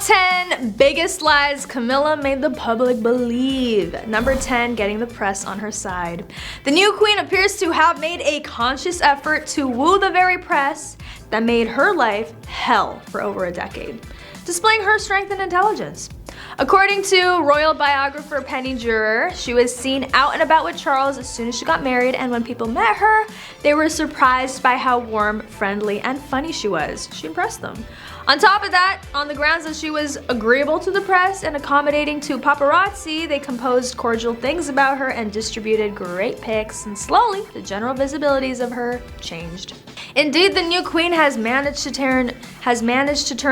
10 biggest lies Camilla made the public believe. Number 10, getting the press on her side. The new queen appears to have made a conscious effort to woo the very press that made her life hell for over a decade, displaying her strength and intelligence. According to royal biographer Penny Juror, she was seen out and about with Charles as soon as she got married, and when people met her, they were surprised by how warm, friendly, and funny she was. She impressed them. On top of that, on the grounds that she was agreeable to the press and accommodating to paparazzi, they composed cordial things about her and distributed great pics, and slowly, the general visibilities of her changed. Indeed, the new queen has managed to turn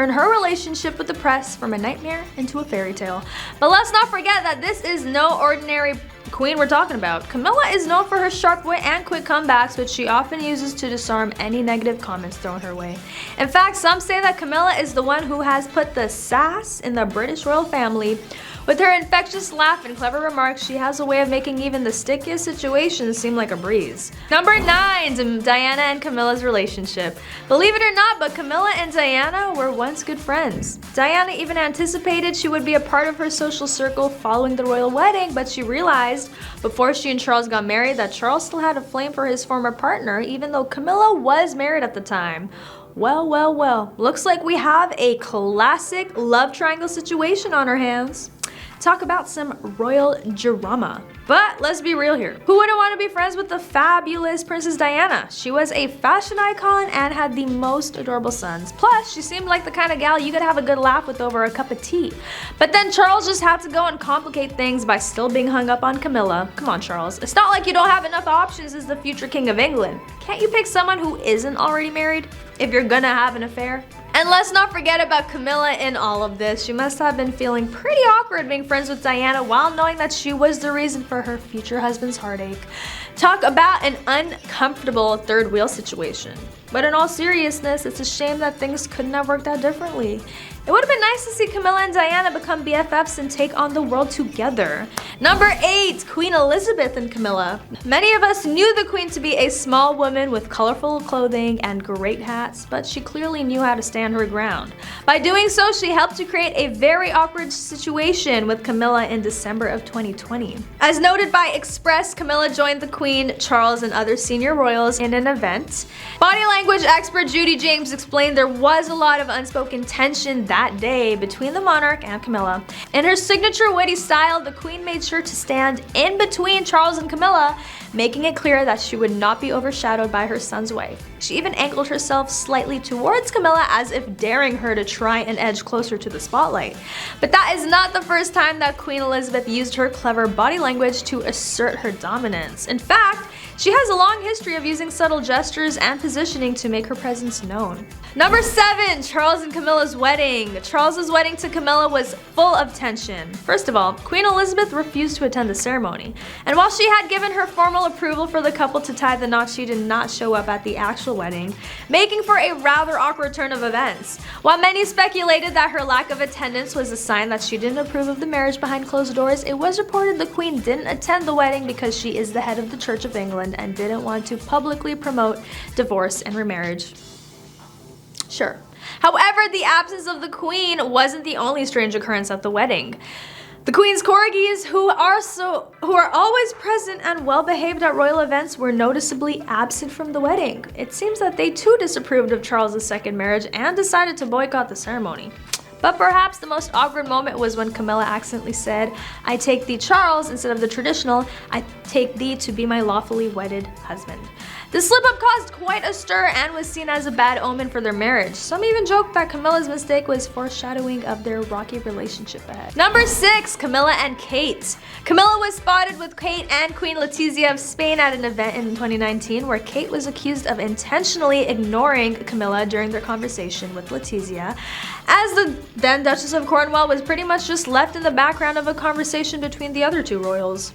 her relationship with the press from a nightmare into a fairy tale. But let's not forget that this is no ordinary queen we're talking about. Camilla is known for her sharp wit and quick comebacks, which she often uses to disarm any negative comments thrown her way. In fact, some say that Camilla is the one who has put the sass in the British royal family. With her infectious laugh and clever remarks, she has a way of making even the stickiest situations seem like a breeze. Number 9, Diana and Camilla's relationship. Believe it or not, but Camilla and Diana were once good friends. Diana even anticipated she would be a part of her social circle following the royal wedding, but she realized before she and Charles got married that Charles still had a flame for his former partner, even though Camilla was married at the time. Well, well, well, looks like we have a classic love triangle situation on our hands. Talk about some royal drama. But let's be real here. Who wouldn't want to be friends with the fabulous Princess Diana? She was a fashion icon and had the most adorable sons. Plus, she seemed like the kind of gal you could have a good laugh with over a cup of tea. But then Charles just had to go and complicate things by still being hung up on Camilla. Come on, Charles. It's not like you don't have enough options as the future king of England. Can't you pick someone who isn't already married if you're gonna have an affair? And let's not forget about Camilla in all of this. She must have been feeling pretty awkward being friends with Diana while knowing that she was the reason for her future husband's heartache. Talk about an uncomfortable third wheel situation. But in all seriousness, it's a shame that things couldn't have worked out differently. It would have been nice to see Camilla and Diana become BFFs and take on the world together. Number 8, Queen Elizabeth and Camilla. Many of us knew the queen to be a small woman with colorful clothing and great hats, but she clearly knew how to stand her ground. By doing so, she helped to create a very awkward situation with Camilla in December of 2020. As noted by Express, Camilla joined the Queen, Charles, and other senior royals in an event. Body language expert Judy James explained there was a lot of unspoken tension that day between the monarch and Camilla. In her signature witty style, the queen made sure to stand in between Charles and Camilla, making it clear that she would not be overshadowed by her son's wife. She even angled herself slightly towards Camilla as if daring her to try and edge closer to the spotlight. But that is not the first time that Queen Elizabeth used her clever body language to assert her dominance. In fact, she has a long history of using subtle gestures and positioning to make her presence known. Number 7, Charles and Camilla's wedding. Charles's wedding to Camilla was full of tension. First of all, Queen Elizabeth refused to attend the ceremony. And while she had given her formal approval for the couple to tie the knot, she did not show up at the actual wedding, making for a rather awkward turn of events. While many speculated that her lack of attendance was a sign that she didn't approve of the marriage behind closed doors, it was reported the Queen didn't attend the wedding because she is the head of the Church of England and didn't want to publicly promote divorce and remarriage. Sure. However, the absence of the Queen wasn't the only strange occurrence at the wedding. The Queen's corgis, who are always present and well-behaved at royal events, were noticeably absent from the wedding. It seems that they too disapproved of Charles' second marriage and decided to boycott the ceremony. But perhaps the most awkward moment was when Camilla accidentally said, "I take thee, Charles," instead of the traditional, "I take thee to be my lawfully wedded husband." This slip-up caused quite a stir and was seen as a bad omen for their marriage. Some even joked that Camilla's mistake was foreshadowing of their rocky relationship ahead. Number 6, Camilla and Kate. Camilla was spotted with Kate and Queen Letizia of Spain at an event in 2019 where Kate was accused of intentionally ignoring Camilla during their conversation with Letizia, as the then Duchess of Cornwall was pretty much just left in the background of a conversation between the other two royals.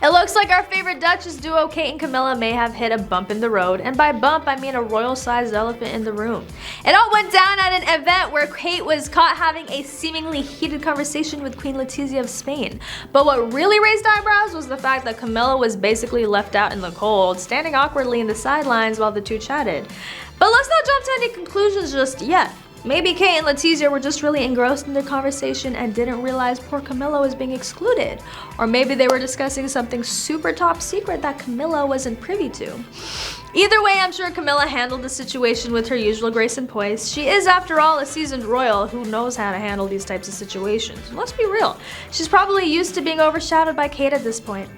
It looks like our favorite Duchess duo, Kate and Camilla, may have hit a bump in the road, and by bump I mean a royal-sized elephant in the room. It all went down at an event where Kate was caught having a seemingly heated conversation with Queen Letizia of Spain. But what really raised eyebrows was the fact that Camilla was basically left out in the cold, standing awkwardly in the sidelines while the two chatted. But let's not jump to any conclusions just yet. Maybe Kate and Letizia were just really engrossed in their conversation and didn't realize poor Camilla was being excluded. Or maybe they were discussing something super top secret that Camilla wasn't privy to. Either way, I'm sure Camilla handled the situation with her usual grace and poise. She is, after all, a seasoned royal who knows how to handle these types of situations. Let's be real, she's probably used to being overshadowed by Kate at this point.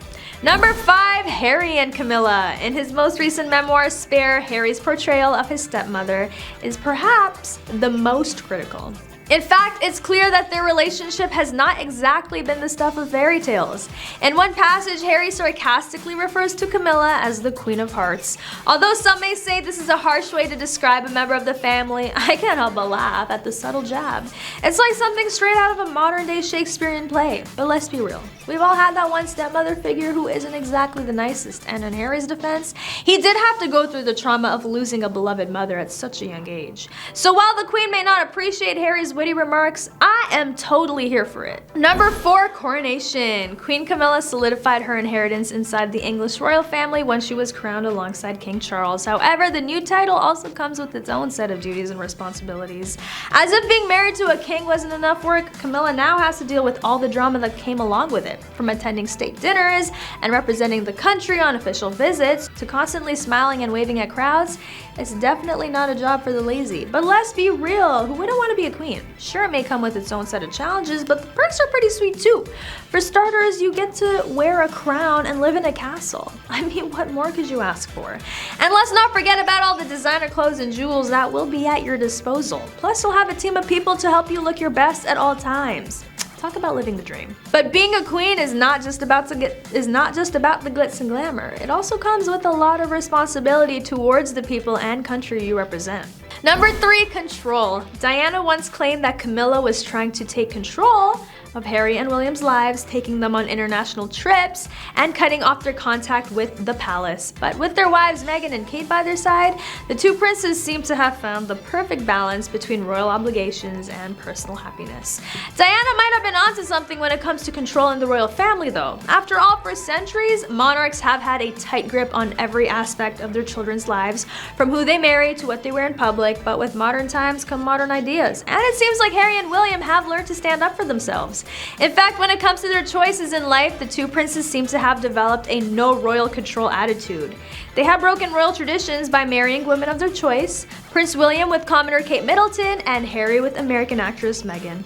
Number 5, Harry and Camilla. In his most recent memoir, Spare, Harry's portrayal of his stepmother is perhaps the most critical. In fact, it's clear that their relationship has not exactly been the stuff of fairy tales. In one passage, Harry sarcastically refers to Camilla as the Queen of Hearts. Although some may say this is a harsh way to describe a member of the family, I can't help but laugh at the subtle jab. It's like something straight out of a modern-day Shakespearean play. But let's be real, we've all had that one stepmother figure who isn't exactly the nicest, and in Harry's defense, he did have to go through the trauma of losing a beloved mother at such a young age. So while the Queen may not appreciate Harry's witty remarks, I am totally here for it. Number 4, coronation. Queen Camilla solidified her inheritance inside the English royal family when she was crowned alongside King Charles. However, the new title also comes with its own set of duties and responsibilities. As if being married to a king wasn't enough work, Camilla now has to deal with all the drama that came along with it. From attending state dinners and representing the country on official visits to constantly smiling and waving at crowds, it's definitely not a job for the lazy. But let's be real, who wouldn't want to be a queen? Sure, it may come with its own set of challenges, but the perks are pretty sweet too. For starters, you get to wear a crown and live in a castle. I mean, what more could you ask for? And let's not forget about all the designer clothes and jewels that will be at your disposal. Plus, you'll have a team of people to help you look your best at all times. Talk about living the dream. But being a queen is not just about the glitz and glamour. It also comes with a lot of responsibility towards the people and country you represent. Number 3, control. Diana once claimed that Camilla was trying to take control of Harry and William's lives, taking them on international trips and cutting off their contact with the palace. But with their wives Meghan and Kate by their side, the two princes seem to have found the perfect balance between royal obligations and personal happiness. Diana might have been onto something when it comes to controlling the royal family though. After all, for centuries, monarchs have had a tight grip on every aspect of their children's lives, from who they marry to what they wear in public, but with modern times come modern ideas. And it seems like Harry and William have learned to stand up for themselves. In fact, when it comes to their choices in life, the two princes seem to have developed a no royal control attitude. They have broken royal traditions by marrying women of their choice, Prince William with commoner Kate Middleton and Harry with American actress Meghan.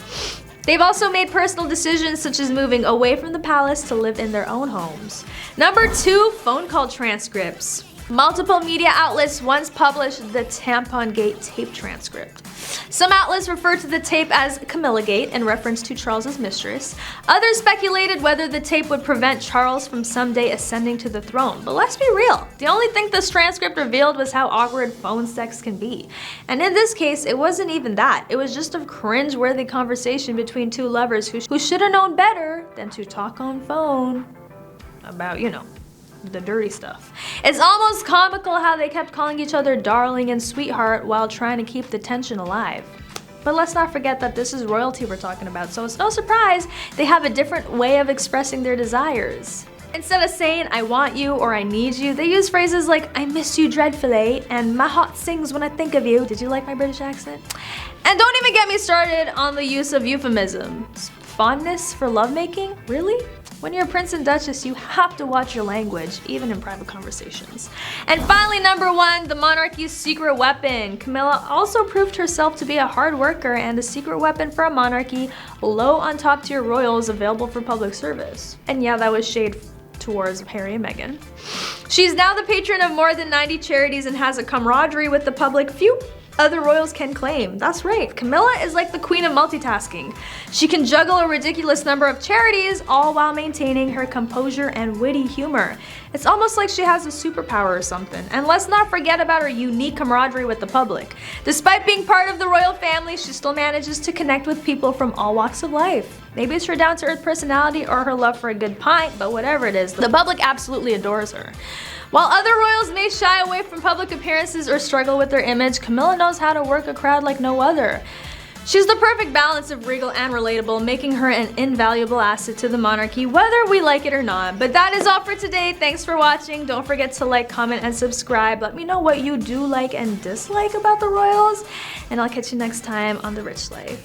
They've also made personal decisions such as moving away from the palace to live in their own homes. Number 2, phone call transcripts. Multiple media outlets once published the Tampon Gate tape transcript. Some outlets referred to the tape as Camilla Gate in reference to Charles's mistress. Others speculated whether the tape would prevent Charles from someday ascending to the throne. But let's be real, the only thing this transcript revealed was how awkward phone sex can be. And in this case, it wasn't even that. It was just a cringe-worthy conversation between two lovers who should have known better than to talk on phone about, the dirty stuff. It's almost comical how they kept calling each other darling and sweetheart while trying to keep the tension alive. But let's not forget that this is royalty we're talking about, so it's no surprise they have a different way of expressing their desires. Instead of saying I want you or I need you, they use phrases like I miss you dreadfully and my heart sings when I think of you. Did you like my British accent? And don't even get me started on the use of euphemisms. Fondness for lovemaking? Really? When you're a prince and duchess, you have to watch your language, even in private conversations. And finally, number 1, the monarchy's secret weapon. Camilla also proved herself to be a hard worker and a secret weapon for a monarchy low on top-tier royals available for public service. And yeah, that was shade towards Harry and Meghan. She's now the patron of more than 90 charities and has a camaraderie with the public few other royals can claim. That's right, Camilla is like the queen of multitasking. She can juggle a ridiculous number of charities, all while maintaining her composure and witty humor. It's almost like she has a superpower or something. And let's not forget about her unique camaraderie with the public. Despite being part of the royal family, she still manages to connect with people from all walks of life. Maybe it's her down-to-earth personality or her love for a good pint, but whatever it is, the public absolutely adores her. While other royals may shy away from public appearances or struggle with their image, Camilla knows how to work a crowd like no other. She's the perfect balance of regal and relatable, making her an invaluable asset to the monarchy, whether we like it or not. But that is all for today. Thanks for watching. Don't forget to like, comment, and subscribe. Let me know what you do like and dislike about the royals, and I'll catch you next time on The Rich Life.